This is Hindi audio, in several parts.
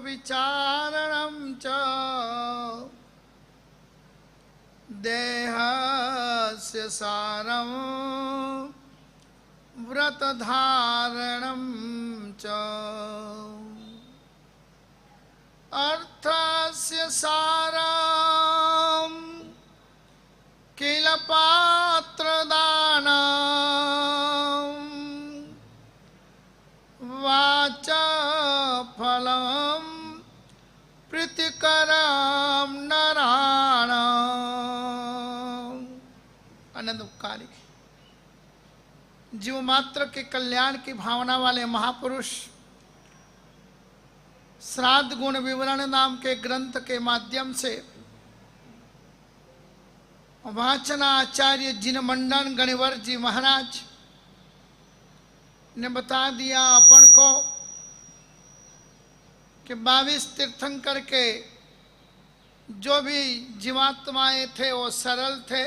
विचारणं च देहस्य सारं व्रतधारणं च अर्थस्य सारं किल पात्रदानं वाचा फलं प्रीतिकरं नराणाम्। आनंद उपकारी जीव मात्र के कल्याण की भावना वाले महापुरुष श्राद्ध गुण विवरण नाम के ग्रंथ के माध्यम से वाचना आचार्य जिन मंडन गणिवर जी महाराज ने बता दिया अपन को कि 22 तीर्थंकर के जो भी जीवात्माएं थे वो सरल थे,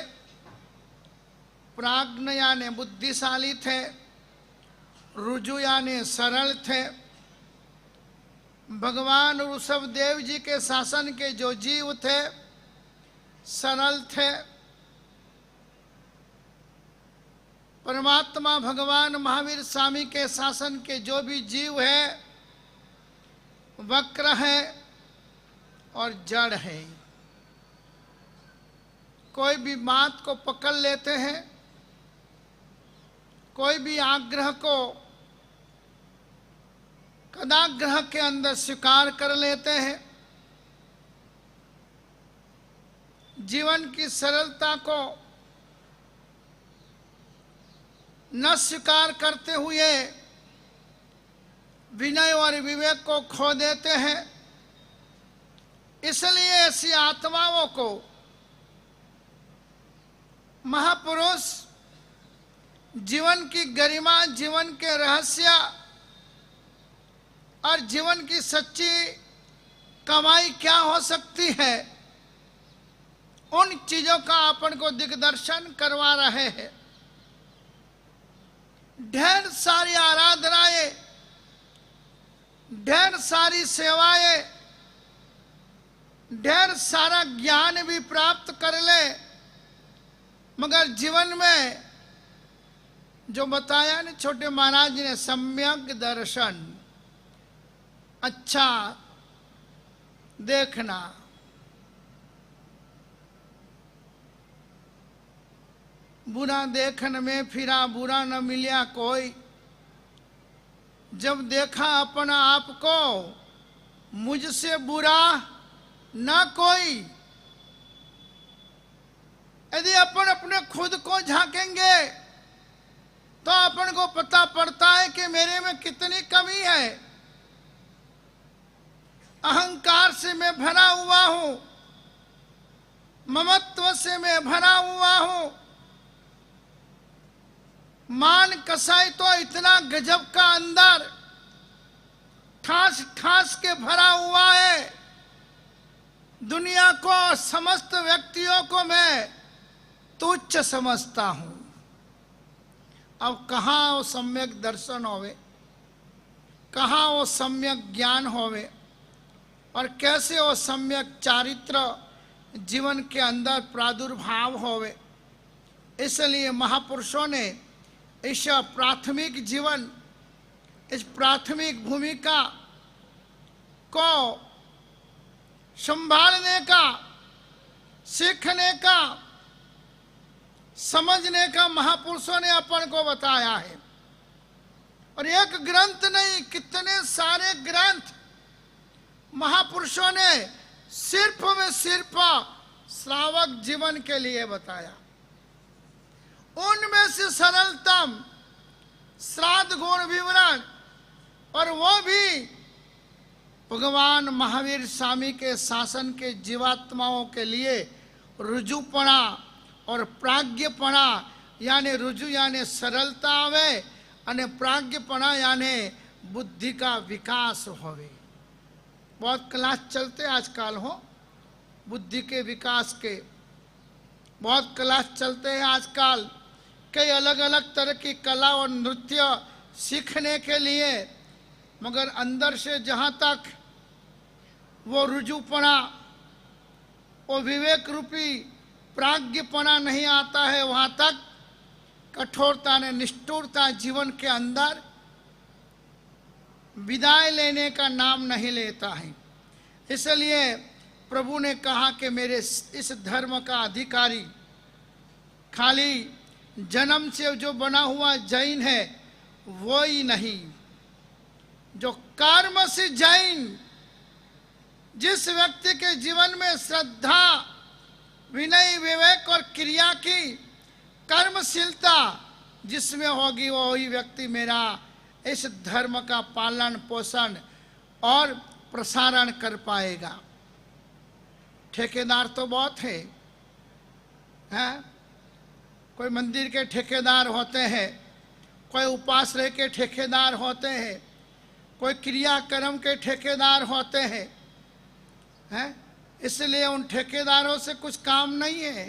प्राज्ञ यानी बुद्धिशाली थे, रुजु यानी सरल थे। भगवान ऋषभदेव जी के शासन के जो जीव थे सरल थे। परमात्मा भगवान महावीर स्वामी के शासन के जो भी जीव है वक्र है और जड़ है। कोई भी बात को पकड़ लेते हैं, कोई भी आग्रह को कदाग्रह के अंदर स्वीकार कर लेते हैं। जीवन की सरलता को न स्वीकार करते हुए विनय और विवेक को खो देते हैं। इसलिए ऐसी आत्माओं को महापुरुष जीवन की गरिमा, जीवन के रहस्य और जीवन की सच्ची कमाई क्या हो सकती है, उन चीजों का अपन को दिग्दर्शन करवा रहे हैं। ढेर सारी आराधनाएं, ढेर सारी सेवाएं, ढेर सारा ज्ञान भी प्राप्त कर ले, मगर जीवन में जो बताया ना छोटे महाराज ने, सम्यक दर्शन, अच्छा देखना। बुरा देखन में फिरा बुरा न मिलिया कोई, जब देखा अपना आप को मुझसे बुरा न कोई। यदि अपन अपने खुद को झांकेंगे तो अपन को पता पड़ता है कि मेरे में कितनी कमी है। अहंकार से मैं भरा हुआ हूं, ममत्व से मैं भरा हुआ हूं, मान कसाई तो इतना गजब का अंदर ठास ठास के भरा हुआ है। दुनिया को, समस्त व्यक्तियों को मैं तुच्छ समझता हूं। अब कहाँ वो सम्यक दर्शन होवे, कहाँ वो सम्यक ज्ञान होवे और कैसे वो सम्यक चारित्र जीवन के अंदर प्रादुर्भाव होवे। इसलिए महापुरुषों ने इस प्राथमिक जीवन, इस प्राथमिक भूमिका को संभालने का, सीखने का, समझने का महापुरुषों ने अपन को बताया है। और एक ग्रंथ नहीं, कितने सारे ग्रंथ महापुरुषों ने सिर्फ में सिर्फ श्रावक जीवन के लिए बताया। उनमें से सरलतम श्राद्ध गुण विवरण, और वो भी भगवान महावीर स्वामी के शासन के जीवात्माओं के लिए रुजुपणा और प्राज्ञपणा, यानी रुजु यानी सरलता आवे और प्राज्ञपणा यानी बुद्धि का विकास होवे। बहुत क्लास चलते आजकल हो बुद्धि के विकास के, बहुत क्लास चलते हैं आजकल। कई अलग अलग तरह की कला और नृत्य सीखने के लिए, मगर अंदर से जहाँ तक वो रुजुपना, वो विवेक रूपी प्राज्ञपना नहीं आता है, वहां तक कठोरता ने निष्ठुरता जीवन के अंदर विदाई लेने का नाम नहीं लेता है। इसलिए प्रभु ने कहा कि मेरे इस धर्म का अधिकारी खाली जन्म से जो बना हुआ जैन है वो ही नहीं, जो कर्म से जैन, जिस व्यक्ति के जीवन में श्रद्धा, विनय, विवेक और क्रिया की कर्मशीलता जिसमें होगी वही व्यक्ति मेरा इस धर्म का पालन पोषण और प्रसारण कर पाएगा। ठेकेदार तो बहुत है, कोई मंदिर के ठेकेदार होते हैं, कोई उपाश्रय के ठेकेदार होते हैं, कोई क्रियाक्रम के ठेकेदार होते हैं, इसलिए उन ठेकेदारों से कुछ काम नहीं है।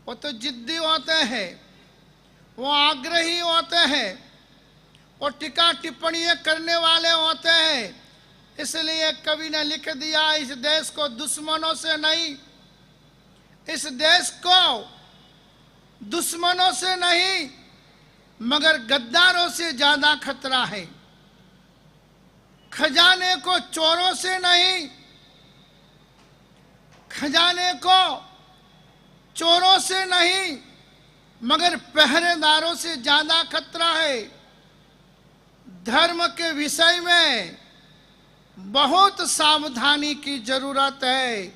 वो तो जिद्दी होते हैं, वो आग्रही होते हैं, वो टीका टिप्पणियां करने वाले होते हैं। इसलिए कवि ने लिख दिया, इस देश को दुश्मनों से नहीं, इस देश को दुश्मनों से नहीं मगर गद्दारों से ज्यादा खतरा है। खजाने को चोरों से नहीं, खजाने को चोरों से नहीं मगर पहरेदारों से ज्यादा खतरा है। धर्म के विषय में बहुत सावधानी की जरूरत है।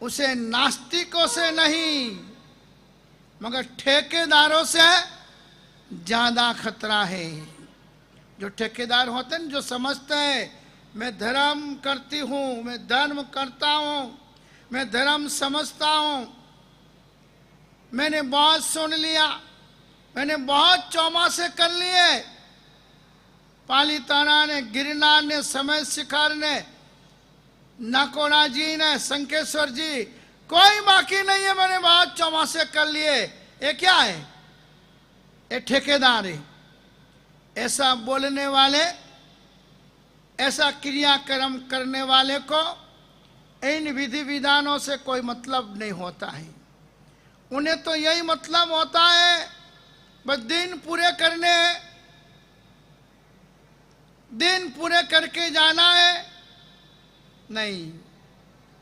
उसे नास्तिकों से नहीं मगर ठेकेदारों से ज्यादा खतरा है। जो ठेकेदार होते हैं, जो समझते हैं मैं धर्म करती हूं, मैं धर्म करता हूं, मैं धर्म समझता हूं, मैंने बहुत सुन लिया, मैंने बहुत चौमासे कर लिए, पालिताना ने, गिरनार ने, समय शिखर ने, नाकोड़ा जी ने, संकेश्वर जी, कोई बाकी नहीं है, मैंने बहुत चौमासे कर लिए। ये क्या है? ये ठेकेदार है। ऐसा बोलने वाले, ऐसा क्रियाक्रम करने वाले को इन विधि विधानों से कोई मतलब नहीं होता है। उन्हें तो यही मतलब होता है बस दिन पूरे करने हैं, दिन पूरे करके जाना है। नहीं,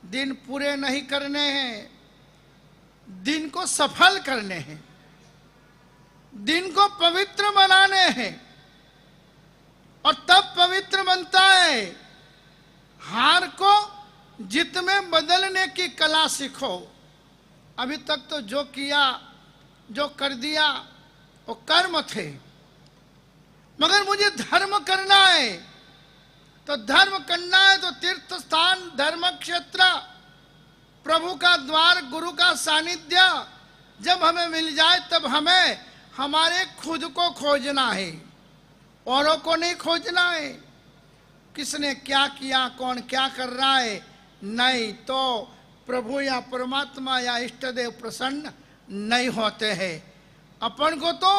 दिन पूरे नहीं करने हैं, दिन को सफल करने हैं, दिन को पवित्र बनाने हैं। और तब पवित्र बनता है। हार को जीत में बदलने की कला सीखो। अभी तक तो जो किया, जो कर दिया वो कर्म थे, मगर मुझे धर्म करना है। तो धर्म करना है तो तीर्थ स्थान, धर्म क्षेत्र, प्रभु का द्वार, गुरु का सानिध्य जब हमें मिल जाए तब हमें हमारे खुद को खोजना है, औरों को नहीं खोजना है। किसने क्या किया, कौन क्या कर रहा है, नहीं तो प्रभु या परमात्मा या इष्ट देव प्रसन्न नहीं होते हैं। अपन को तो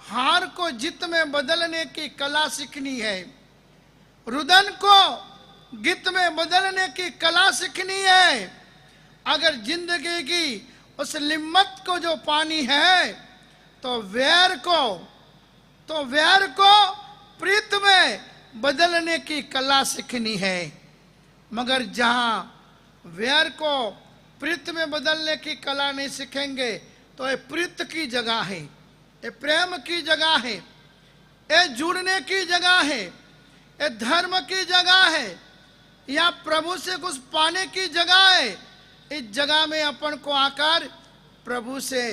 हार को जीत में बदलने की कला सीखनी है, रुदन को गीत में बदलने की कला सीखनी है। अगर जिंदगी की उस लिम्मत को जो पानी है तो वैर को प्रीत में बदलने की कला सीखनी है। मगर जहां वैर को प्रीत में बदलने की कला नहीं सीखेंगे तो ये प्रीत की जगह है, ये प्रेम की जगह है, ये जुड़ने की जगह है, ये धर्म की जगह है, या प्रभु से कुछ पाने की जगह है। इस जगह में अपन को आकर प्रभु से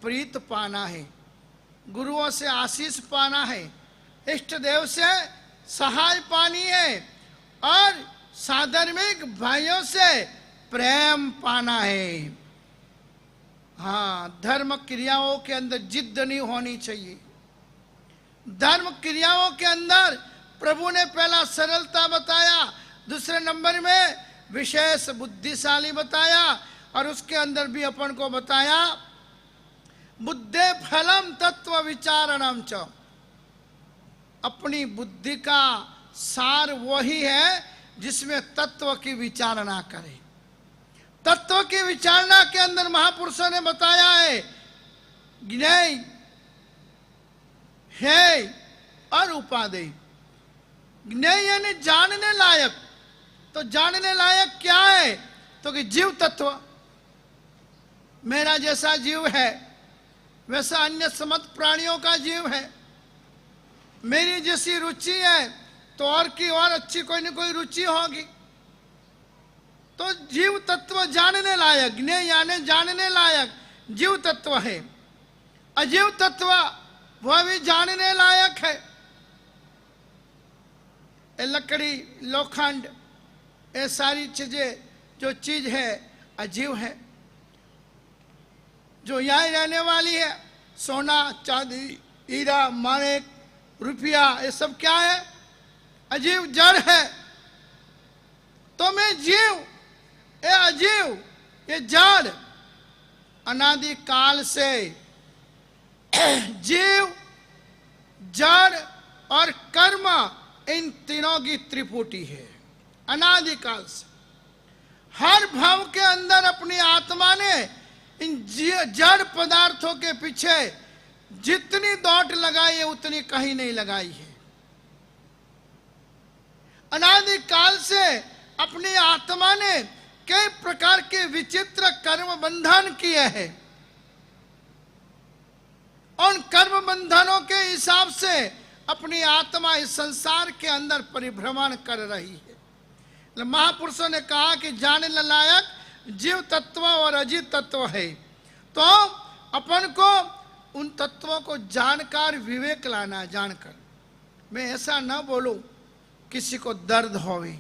प्रीत पाना है, गुरुओं से आशीष पाना है, इष्ट देव से सहाय पानी है और साधर्मिक भाइयों से प्रेम पाना है। हाँ, धर्म क्रियाओं के अंदर जिद नहीं होनी चाहिए। धर्म क्रियाओं के अंदर प्रभु ने पहला सरलता बताया, दूसरे नंबर में विशेष बुद्धिशाली बताया और उसके अंदर भी अपन को बताया बुद्धे फलम तत्व विचारणम च। अपनी बुद्धि का सार वही है जिसमें तत्व की विचारणा करे। तत्व की विचारणा के अंदर महापुरुषों ने बताया है ज्ञेय, हेय और उपादेय। ज्ञेय यानी जानने लायक। तो जानने लायक क्या है? तो कि जीव तत्व, मेरा जैसा जीव है वैसा अन्य समस्त प्राणियों का जीव है। मेरी जैसी रुचि है तो और की और अच्छी कोई न कोई रुचि होगी। तो जीव तत्व जानने लायक, ज्ञेय यानी जानने लायक जीव तत्व है। अजीव तत्व वह भी जानने लायक है। ये लकड़ी, लोखंड, ये सारी चीजें जो चीज है अजीव है। जो यहाँ रहने वाली है, सोना, चांदी, हीरा, माणिक, रुपया, ये सब क्या है? अजीव, जड़ है। तो मैं जीव, ये अजीव, ये जड़, अनादि काल से जीव, जड़ और कर्म, इन तीनों की त्रिपुटी है। अनादि काल से हर भाव के अंदर अपनी आत्मा ने इन जड़ पदार्थों के पीछे जितनी दौड़ लगाई है उतनी कहीं नहीं लगाई है। अनादि काल से अपनी आत्मा ने कई प्रकार के विचित्र कर्म बंधन किए हैं। उन कर्म बंधनों के हिसाब से अपनी आत्मा इस संसार के अंदर परिभ्रमण कर रही है। महापुरुषों ने कहा कि जानने लायक जीव तत्व और अजीव तत्व है। तो अपन को उन तत्वों को जानकर विवेक लाना। जानकर मैं ऐसा न बोलूं किसी को दर्द होवे,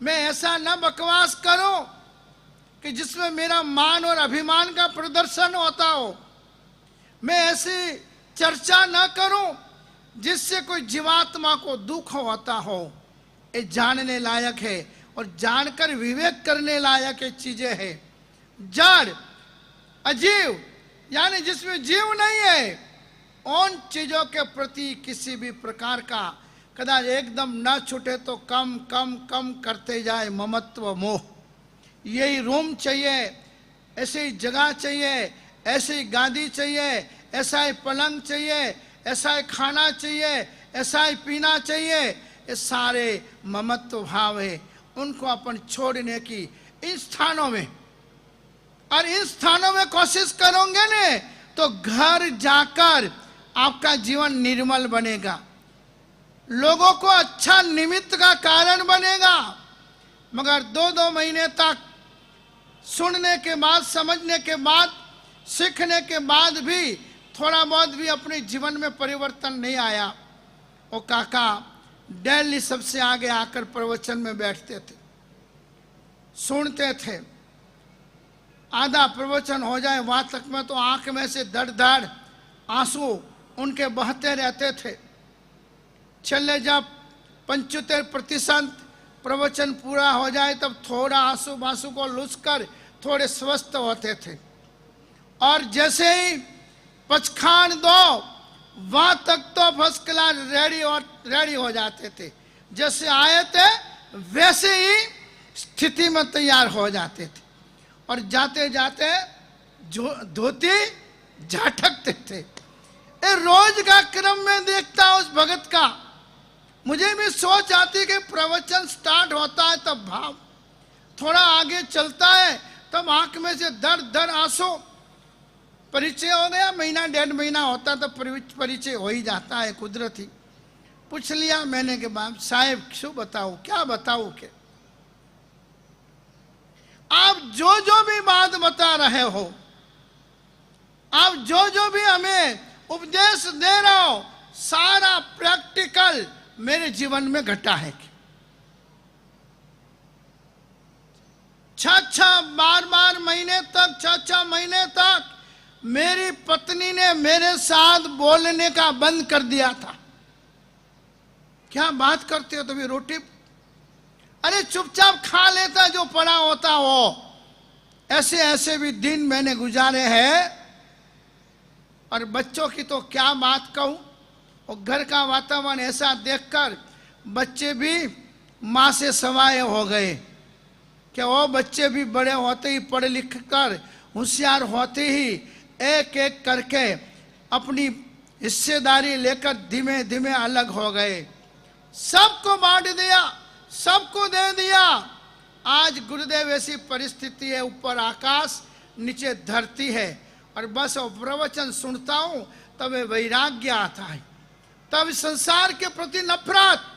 मैं ऐसा न बकवास करूं कि जिसमें मेरा मान और अभिमान का प्रदर्शन होता हो, मैं ऐसी चर्चा न करूं जिससे कोई जीवात्मा को दुख होता हो। ये जानने लायक है और जानकर विवेक करने लायक चीजें हैं। जड़, अजीव यानी जिसमें जीव नहीं है, उन चीजों के प्रति किसी भी प्रकार का कदाच एकदम न छूटे तो कम कम कम करते जाए ममत्व मोह। यही रूम चाहिए, ऐसी ही जगह चाहिए, ऐसी ही गादी चाहिए, ऐसा ही पलंग चाहिए, ऐसा ही खाना चाहिए, ऐसा ही पीना चाहिए। ये सारे ममत्व भाव है, उनको अपन छोड़ने की इन स्थानों में, और इन स्थानों में कोशिश करोगे ने तो घर जाकर आपका जीवन निर्मल बनेगा, लोगों को अच्छा निमित्त का कारण बनेगा। मगर 2-2 महीने तक सुनने के बाद, समझने के बाद, सीखने के बाद भी थोड़ा बहुत भी अपने जीवन में परिवर्तन नहीं आया। वो काका डेली सबसे आगे आकर प्रवचन में बैठते थे, सुनते थे। आधा प्रवचन हो जाए वहां तक में तो आंख में से धड़ धड़ आंसू उनके बहते रहते थे। चले जब 75% प्रवचन पूरा हो जाए तब थोड़ा आंसू बांसू को लुचकर थोड़े स्वस्थ होते थे। और जैसे ही पचखान दो वहां तक तो फर्स्ट क्लास रेडी हो जाते थे। जैसे आए थे वैसे ही स्थिति में तैयार हो जाते थे और जाते जाते धोती झटकते थे। रोज का क्रम में देखता उस भगत का, मुझे भी सोच आती कि प्रवचन स्टार्ट होता है तब भाव थोड़ा आगे चलता है, तब आंख में से दर दर आंसू। परिचय हो गया, महीना 1.5 महीना होता तो परिचय हो ही जाता है कुदरती। पूछ लिया मैंने के बाद, साहेब क्यों बताऊं, क्या बताऊं के आप जो जो भी बात बता रहे हो, आप जो जो भी हमें उपदेश दे रहे हो, सारा प्रैक्टिकल मेरे जीवन में घटा है। 6 महीने तक 6 महीने तक मेरी पत्नी ने मेरे साथ बोलने का बंद कर दिया था। क्या बात करते हो? तो भी रोटी, अरे चुपचाप खा लेता जो पड़ा होता हो। ऐसे ऐसे भी दिन मैंने गुजारे हैं। और बच्चों की तो क्या बात कहूं, और घर का वातावरण ऐसा देखकर बच्चे भी माँ से सवाए हो गए कि वो बच्चे भी बड़े होते ही पढ़ लिख कर होशियार होते ही एक एक करके अपनी हिस्सेदारी लेकर धीमे धीमे अलग हो गए। सबको बांट दिया, सबको दे दिया। आज गुरुदेव ऐसी परिस्थिति है, ऊपर आकाश नीचे धरती है, और बस वो प्रवचन सुनता हूं तब वैराग्य आता है, तब संसार के प्रति नफरत।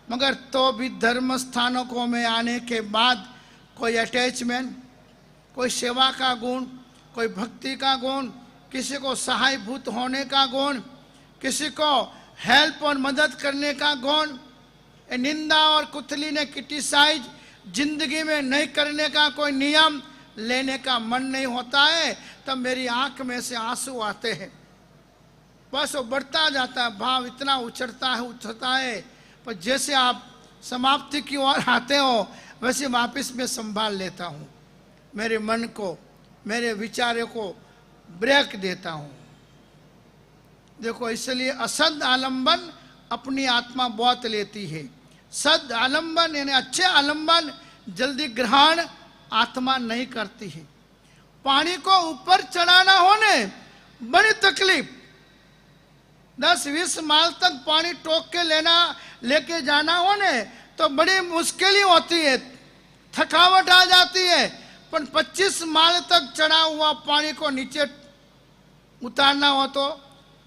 मगर तो भी धर्म स्थानों को में आने के बाद कोई अटैचमेंट, कोई सेवा का गुण, कोई भक्ति का गुण, किसी को सहायभूत होने का गुण, किसी को हेल्प और मदद करने का गुण, निंदा और कुथली ने क्रिटिसाइज जिंदगी में नहीं करने का कोई नियम लेने का मन नहीं होता है, तब मेरी आंख में से आंसू आते हैं। बस वो बढ़ता जाता है, भाव इतना उछलता है, पर जैसे आप समाप्ति की ओर आते हो वैसे वापस मैं संभाल लेता हूँ, मेरे मन को, मेरे विचारों को ब्रेक देता हूँ। देखो, इसलिए असद आलंबन अपनी आत्मा बहुत लेती है। सद आलंबन यानी अच्छे आलंबन जल्दी ग्रहण आत्मा नहीं करती है। पानी को ऊपर चढ़ाना होने बड़ी तकलीफ, 10-20 माइल तक पानी टोक के लेके जाना होने तो बड़ी मुश्किल ही होती है, थकावट आ जाती है। पर 25 माइल तक चढ़ा हुआ पानी को नीचे उतारना हो तो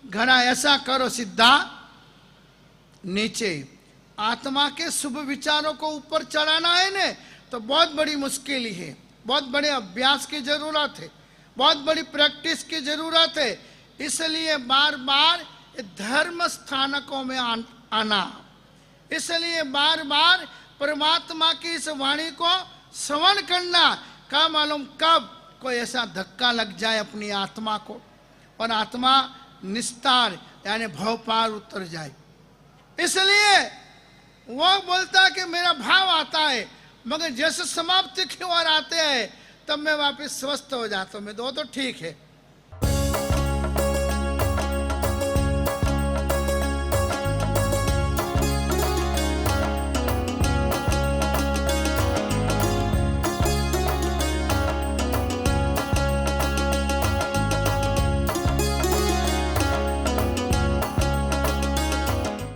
घड़ा ऐसा करो सीधा नीचे। आत्मा के शुभ विचारों को ऊपर चढ़ाना है ने तो बहुत बड़ी मुश्किल है, बहुत बड़े अभ्यास की जरूरत है, बहुत बड़ी प्रैक्टिस की जरूरत है। इसलिए बार बार धर्म स्थानकों में आना, इसलिए बार बार परमात्मा की इस वाणी को श्रवण करना। क्या मालूम कब कोई ऐसा धक्का लग जाए अपनी आत्मा को और आत्मा निस्तार यानी भव पार उतर जाए। इसलिए वो बोलता कि मेरा भाव आता है, मगर जैसे समाप्ति की ओर आते हैं तब मैं वापस स्वस्थ हो जाता हूँ। मैं दो तो ठीक है,